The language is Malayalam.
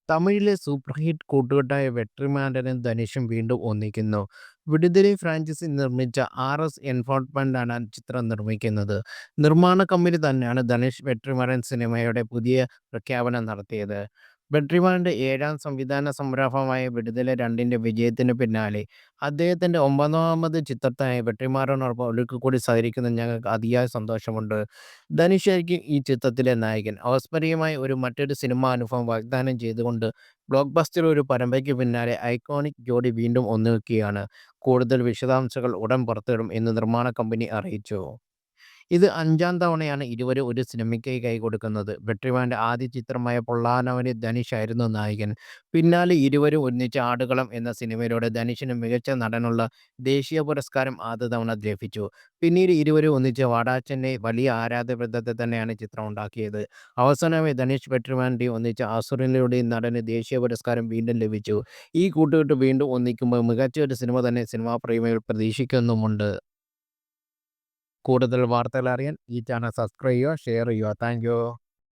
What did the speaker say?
തമിഴിലെ സൂപ്പർ ഹിറ്റ് കൂട്ടുകെട്ടായ വെട്രിമാരനും ധനുഷും വീണ്ടും ഒന്നിക്കുന്നു. വിടുതലൈ ഫ്രാഞ്ചൈസി നിർമ്മിച്ച ആർ.എസ്. എൻഫോഴ്സ്മെന്റാണ് ചിത്രം നിർമ്മിക്കുന്നത്. നിർമ്മാണ കമ്പനി തന്നെയാണ് ധനുഷ് വെട്രിമാരൻ സിനിമയുടെ പുതിയ പ്രഖ്യാപനം നടത്തിയത്. വെട്രിമാരന്റെ ഏഴാം സംവിധാന സംരംഭമായ വിടുതലൈ 2ന്റെ വിജയത്തിന് പിന്നാലെ അദ്ദേഹത്തിന്റെ 9ാമത് ചിത്രത്തിനായി വെട്രിമാരനോടൊപ്പം ഒരിക്കൽ കൂടി സഹകരിക്കുന്നതിൽ ഞങ്ങൾക്ക് അതിയായ സന്തോഷമുണ്ട്. ധനുഷായിരിക്കും ഈ ചിത്രത്തിലെ നായകൻ. അവസ്മരണീയമായ മറ്റൊരു സിനിമാ അനുഭവം വാഗ്ദാനം ചെയ്തുകൊണ്ട് ബ്ലോക്ക് ബസ്റ്റർ ഒരു പരമ്പരയ്ക്ക് പിന്നാലെ ഐക്കോണിക് ജോഡി വീണ്ടും ഒന്നിക്കുകയാണ്. കൂടുതൽ വിശദാംശങ്ങൾ ഉടൻ പുറത്തുവിടും എന്ന് നിർമ്മാണ കമ്പനി അറിയിച്ചു. ഇത് അഞ്ചാം തവണയാണ് ഇരുവരും ഒരു സിനിമയ്ക്കായി കൈകോർക്കുന്നത്. വെട്രിമാരന്റെ ആദ്യ ചിത്രമായ പൊള്ളാനവനിൽ ധനുഷായിരുന്നു നായകൻ. പിന്നാലെ ഇരുവരും ഒന്നിച്ച് ആടുകളം എന്ന സിനിമയിലൂടെ ധനുഷിന് മികച്ച നടനുള്ള ദേശീയ പുരസ്കാരം ആദ്യ തവണ ലഭിച്ചു. പിന്നീട് ഇരുവരും ഒന്നിച്ച് വാടാ ചെന്നൈ വലിയ ആരാധകവൃന്ദത്തെ തന്നെയാണ് ചിത്രം ഉണ്ടാക്കിയത്. അവസാനമായി ധനുഷ് വെട്രിമാരന്റെയും ഒന്നിച്ച് അസുരനിലൂടെയും നടന് ദേശീയ പുരസ്കാരം വീണ്ടും ലഭിച്ചു. ഈ കൂട്ടുകെട്ട് വീണ്ടും ഒന്നിക്കുമ്പോൾ മികച്ച ഒരു സിനിമ തന്നെ സിനിമാ പ്രേമികൾ പ്രതീക്ഷിക്കുന്നുമുണ്ട്. കൂടുതൽ വാർത്തകൾ അറിയാൻ ഈ ചാനൽ സബ്സ്ക്രൈബ് ചെയ്യുക, ഷെയർ ചെയ്യുക. Thank you.